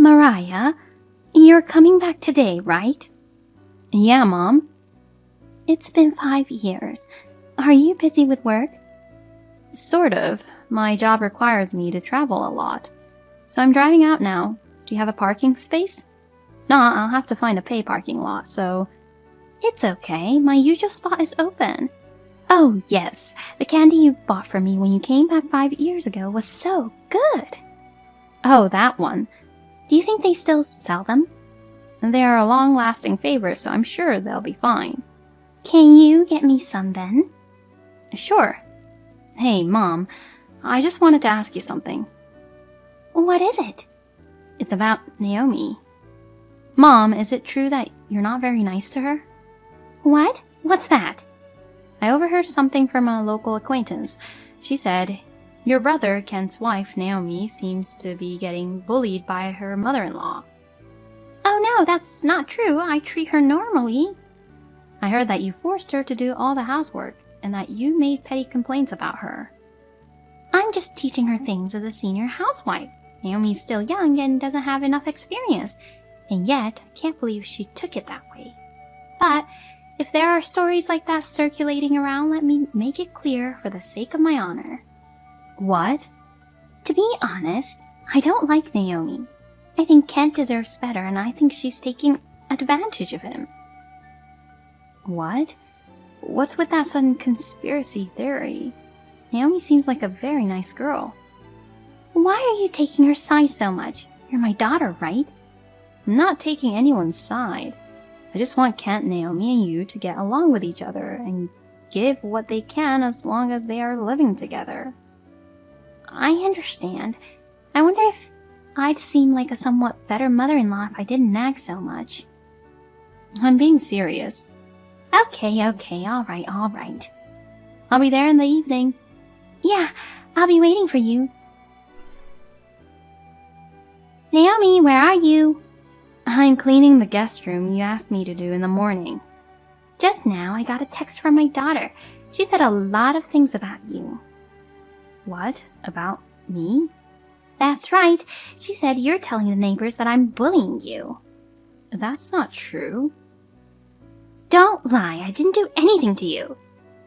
Mariah, you're coming back today, right? Yeah, Mom. It's been 5 years. Are you busy with work? Sort of. My job requires me to travel a lot. So I'm driving out now. Do you have a parking space? No, I'll have to find a pay parking lot, so... It's okay. My usual spot is open. Oh, yes. The candy you bought for me when you came back 5 years ago was so good. Oh, that one. Do you think they still sell them? They're a long-lasting favorite, so I'm sure they'll be fine. Can you get me some then? Sure. Hey, Mom, I just wanted to ask you something. What is it? It's about Naomi. Mom, is it true that you're not very nice to her? What? What's that? I overheard something from a local acquaintance. She said, your brother, Kent's wife, Naomi, seems to be getting bullied by her mother-in-law. Oh no, that's not true. I treat her normally. I heard that you forced her to do all the housework, and that you made petty complaints about her. I'm just teaching her things as a senior housewife. Naomi's still young and doesn't have enough experience, and yet I can't believe she took it that way. But if there are stories like that circulating around, let me make it clear for the sake of my honor. What? To be honest, I don't like Naomi. I think Kent deserves better, and I think she's taking advantage of him. What? What's with that sudden conspiracy theory? Naomi seems like a very nice girl. Why are you taking her side so much? You're my daughter, right? I'm not taking anyone's side. I just want Kent, Naomi, and you to get along with each other and give what they can as long as they are living together. I understand. I wonder if I'd seem like a somewhat better mother-in-law if I didn't nag so much. I'm being serious. Okay, all right. I'll be there in the evening. Yeah, I'll be waiting for you. Naomi, where are you? I'm cleaning the guest room you asked me to do in the morning. Just now, I got a text from my daughter. She said a lot of things about you. What? About me? That's right. She said you're telling the neighbors that I'm bullying you. That's not true. Don't lie. I didn't do anything to you.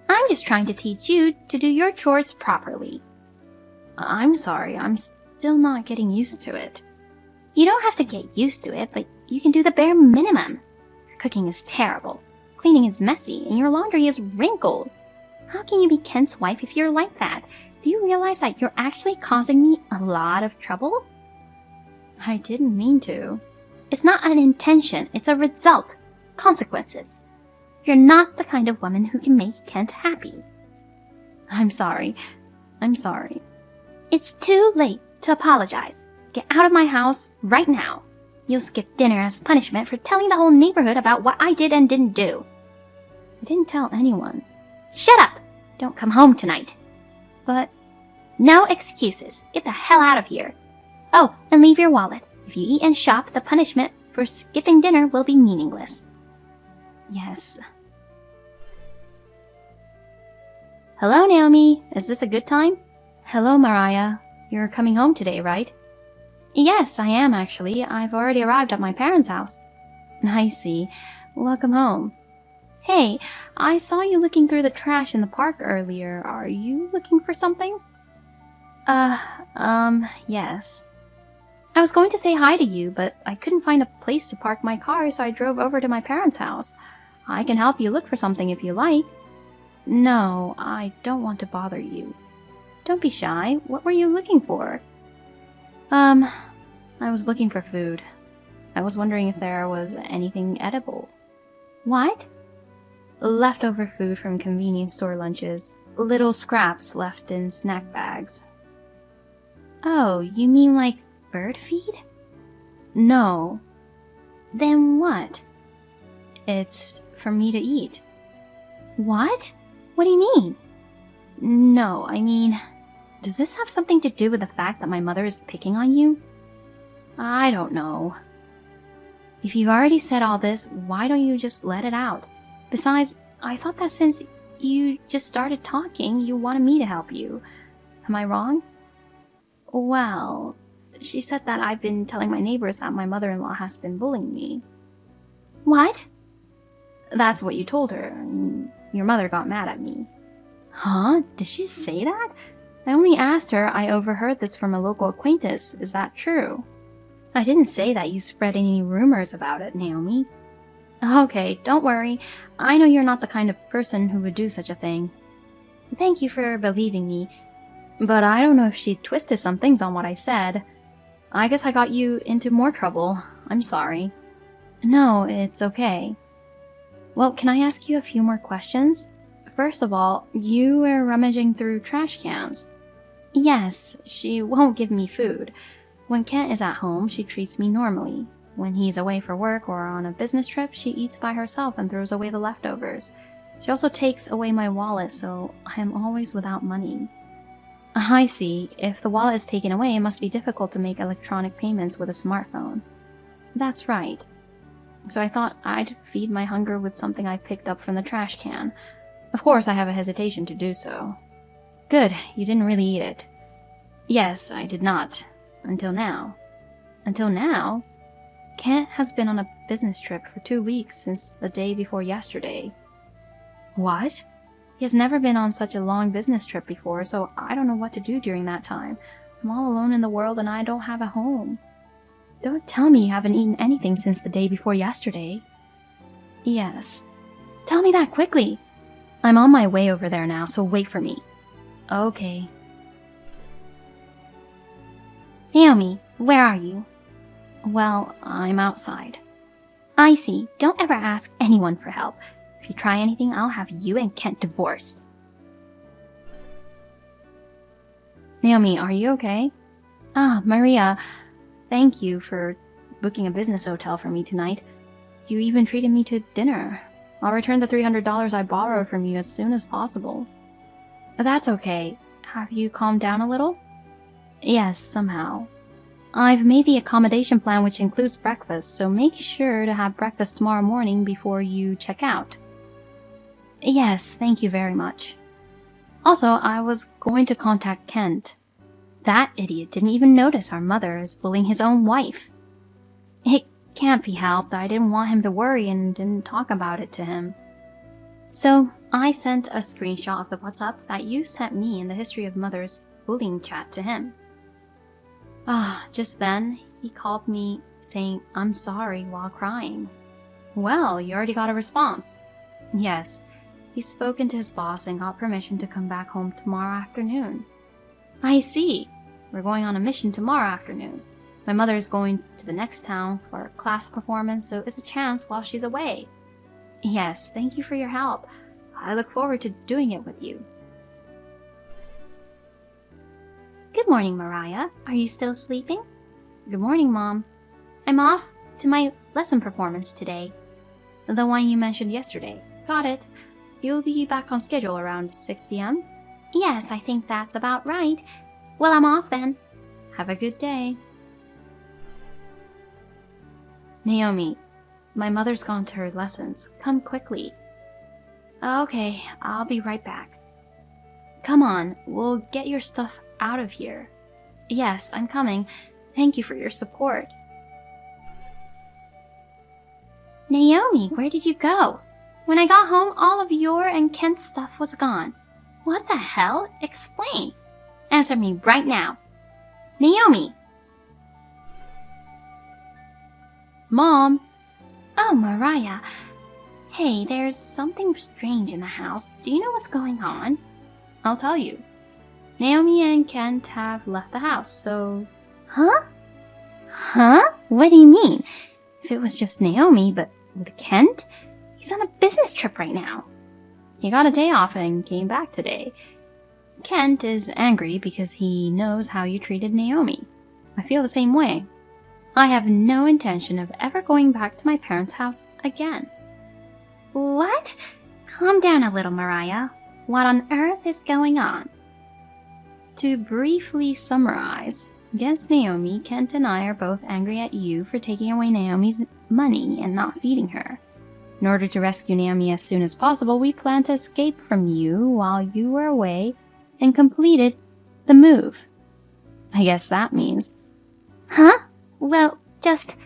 I'm just trying to teach you to do your chores properly. I'm sorry. I'm still not getting used to it. You don't have to get used to it, but you can do the bare minimum. Your cooking is terrible. Cleaning is messy, and your laundry is wrinkled. How can you be Kent's wife if you're like that? Do you realize that you're actually causing me a lot of trouble? I didn't mean to. It's not an intention, it's a result. Consequences. You're not the kind of woman who can make Kent happy. I'm sorry. It's too late to apologize. Get out of my house right now. You'll skip dinner as punishment for telling the whole neighborhood about what I did and didn't do. I didn't tell anyone. Shut up! Don't come home tonight. But no excuses. Get the hell out of here. Oh, and leave your wallet. If you eat and shop, the punishment for skipping dinner will be meaningless. Yes. Hello, Naomi. Is this a good time? Hello, Mariah. You're coming home today, right? Yes, I am actually. I've already arrived at my parents' house. I see. Welcome home. Hey, I saw you looking through the trash in the park earlier. Are you looking for something? Yes. I was going to say hi to you, but I couldn't find a place to park my car, so I drove over to my parents' house. I can help you look for something if you like. No, I don't want to bother you. Don't be shy. What were you looking for? I was looking for food. I was wondering if there was anything edible. What? Leftover food from convenience store lunches. Little scraps left in snack bags. Oh, you mean like bird feed? No. Then what? It's for me to eat. What? What do you mean? No, I mean, does this have something to do with the fact that my mother is picking on you? I don't know. If you've already said all this, why don't you just let it out? Besides, I thought that since you just started talking, you wanted me to help you. Am I wrong? Well, She said that I've been telling my neighbors that my mother-in-law has been bullying me. What? That's what you told her, and your mother got mad at me. Huh? Did she say that? I only asked her. I overheard this from a local acquaintance. Is that true? I didn't say that you spread any rumors about it, Naomi. Okay, don't worry. I know you're not the kind of person who would do such a thing. Thank you for believing me, but I don't know if she twisted some things on what I said. I guess I got you into more trouble. I'm sorry. No, it's okay. Well, can I ask you a few more questions? First of all, you were rummaging through trash cans. Yes, she won't give me food. When Kent is at home, she treats me normally. When he's away for work or on a business trip, she eats by herself and throws away the leftovers. She also takes away my wallet, so I am always without money. I see. If the wallet is taken away, it must be difficult to make electronic payments with a smartphone. That's right. So I thought I'd feed my hunger with something I picked up from the trash can. Of course, I have a hesitation to do so. Good, you didn't really eat it. Yes, I did not. Until now. Until now? Kent has been on a business trip for 2 weeks since the day before yesterday. What? He has never been on such a long business trip before, so I don't know what to do during that time. I'm all alone in the world and I don't have a home. Don't tell me you haven't eaten anything since the day before yesterday. Yes. Tell me that quickly. I'm on my way over there now, so wait for me. Okay. Naomi, where are you? Well, I'm outside. I see. Don't ever ask anyone for help. If you try anything, I'll have you and Kent divorced. Naomi, are you okay? Ah, Maria, thank you for booking a business hotel for me tonight. You even treated me to dinner. I'll return the $300 I borrowed from you as soon as possible. That's okay. Have you calmed down a little? Yes, somehow. I've made the accommodation plan which includes breakfast, so make sure to have breakfast tomorrow morning before you check out. Yes, thank you very much. Also, I was going to contact Kent. That idiot didn't even notice our mother is bullying his own wife. It can't be helped. I didn't want him to worry and didn't talk about it to him. So, I sent a screenshot of the WhatsApp that you sent me in the history of mother's bullying chat to him. Just then, he called me saying, I'm sorry, while crying. Well, you already got a response. Yes, he's spoken to his boss and got permission to come back home tomorrow afternoon. I see. We're going on a mission tomorrow afternoon. My mother is going to the next town for a class performance, so it's a chance while she's away. Yes, thank you for your help. I look forward to doing it with you. Good morning, Mariah. Are you still sleeping? Good morning, Mom. I'm off to my lesson performance today. The one you mentioned yesterday. Got it. You'll be back on schedule around 6 p.m.? Yes, I think that's about right. Well, I'm off then. Have a good day. Naomi, my mother's gone to her lessons. Come quickly. Okay, I'll be right back. Come on, we'll get your stuff out of here. Yes, I'm coming. Thank you for your support. Naomi, where did you go? When I got home, all of your and Kent's stuff was gone. What the hell? Explain. Answer me right now. Naomi! Mom! Oh, Mariah. Hey, there's something strange in the house. Do you know what's going on? I'll tell you. Naomi and Kent have left the house, so... Huh? Huh? What do you mean? If it was just Naomi, but with Kent? He's on a business trip right now. He got a day off and came back today. Kent is angry because he knows how you treated Naomi. I feel the same way. I have no intention of ever going back to my parents' house again. What? Calm down a little, Mariah. What on earth is going on? To briefly summarize, against Naomi, Kent and I are both angry at you for taking away Naomi's money and not feeding her. In order to rescue Naomi as soon as possible, we planned to escape from you while you were away and completed the move. I guess that means Huh? Well, just...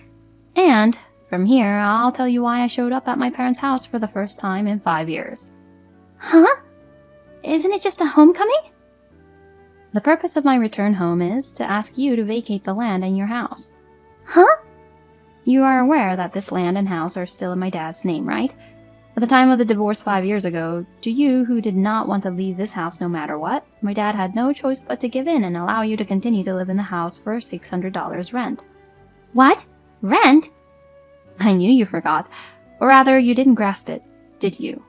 And from here, I'll tell you why I showed up at my parents' house for the first time in 5 years. Huh? Isn't it just a homecoming? The purpose of my return home is to ask you to vacate the land and your house. Huh? You are aware that this land and house are still in my dad's name, right? At the time of the divorce 5 years ago, to you who did not want to leave this house no matter what, my dad had no choice but to give in and allow you to continue to live in the house for $600 rent. What? Rent? I knew you forgot. Or rather, you didn't grasp it, did you?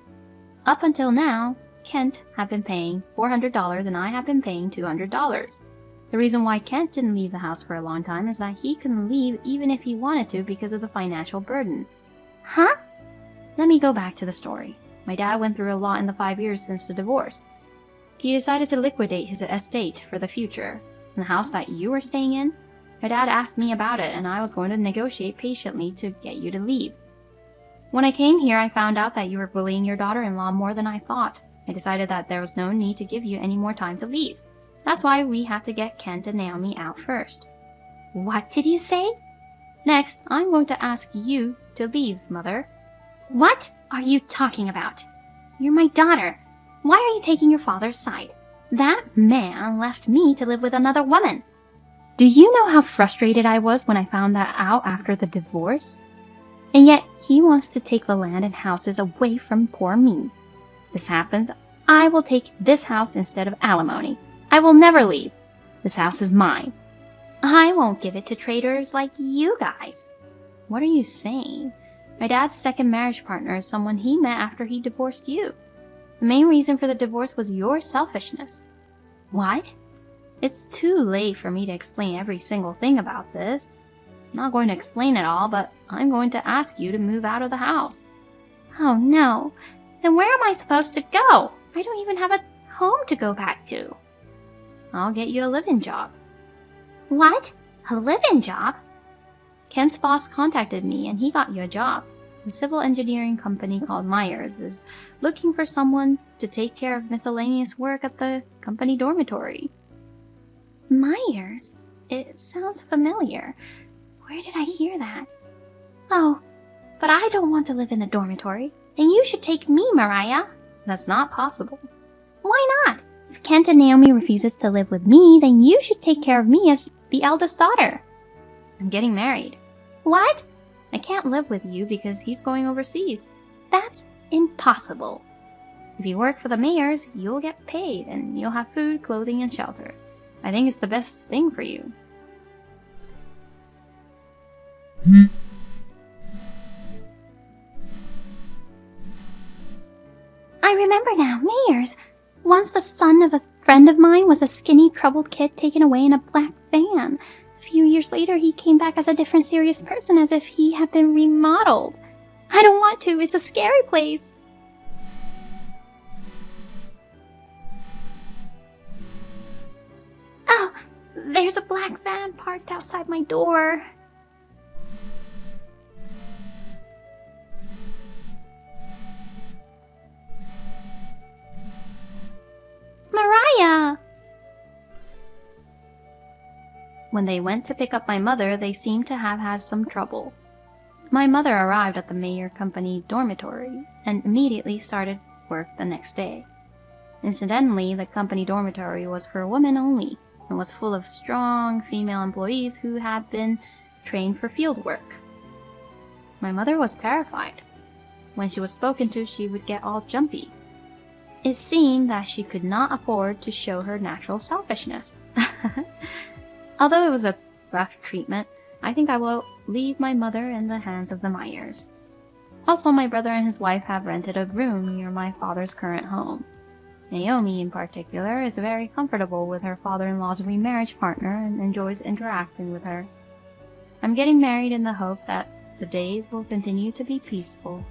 Up until now, Kent had been paying $400 and I have been paying $200. The reason why Kent didn't leave the house for a long time is that he couldn't leave even if he wanted to because of the financial burden. Huh? Let me go back to the story. My dad went through a lot in the 5 years since the divorce. He decided to liquidate his estate for the future. In the house that you were staying in, my dad asked me about it and I was going to negotiate patiently to get you to leave. When I came here, I found out that you were bullying your daughter-in-law more than I thought. I decided that there was no need to give you any more time to leave. That's why we had to get Kent and Naomi out first. What did you say? Next, I'm going to ask you to leave, Mother. What are you talking about? You're my daughter. Why are you taking your father's side? That man left me to live with another woman. Do you know how frustrated I was when I found that out after the divorce? And yet, he wants to take the land and houses away from poor me. If this happens, I will take this house instead of alimony. I will never leave. This house is mine. I won't give it to traitors like you guys. What are you saying? My dad's second marriage partner is someone he met after he divorced you. The main reason for the divorce was your selfishness. What? It's too late for me to explain every single thing about this. I'm not going to explain it all, but I'm going to ask you to move out of the house. Oh no. Then where am I supposed to go? I don't even have a home to go back to. I'll get you a live-in job. What? A live-in job? Kent's boss contacted me and he got you a job. A civil engineering company called Myers is looking for someone to take care of miscellaneous work at the company dormitory. Myers? It sounds familiar. Where did I hear that? Oh, but I don't want to live in the dormitory. Then you should take me, Mariah. That's not possible. Why not? If Kent and Naomi refuses to live with me, then you should take care of me as the eldest daughter. I'm getting married. What? I can't live with you because he's going overseas. That's impossible. If you work for the Mayors, you'll get paid and you'll have food, clothing, and shelter. I think it's the best thing for you. I remember now, Mayors. Once the son of a friend of mine was a skinny, troubled kid taken away in a black van. A few years later, he came back as a different serious person, as if he had been remodeled. I don't want to. It's a scary place. Oh, there's a black van parked outside my door. Mariah! When they went to pick up my mother, they seemed to have had some trouble. My mother arrived at the Mayer Company dormitory and immediately started work the next day. Incidentally, the company dormitory was for women only and was full of strong female employees who had been trained for field work. My mother was terrified. When she was spoken to, she would get all jumpy. It seemed that she could not afford to show her natural selfishness. Although it was a rough treatment, I think I will leave my mother in the hands of the Myers. Also, my brother and his wife have rented a room near my father's current home. Naomi, in particular, is very comfortable with her father-in-law's remarriage partner and enjoys interacting with her. I'm getting married in the hope that the days will continue to be peaceful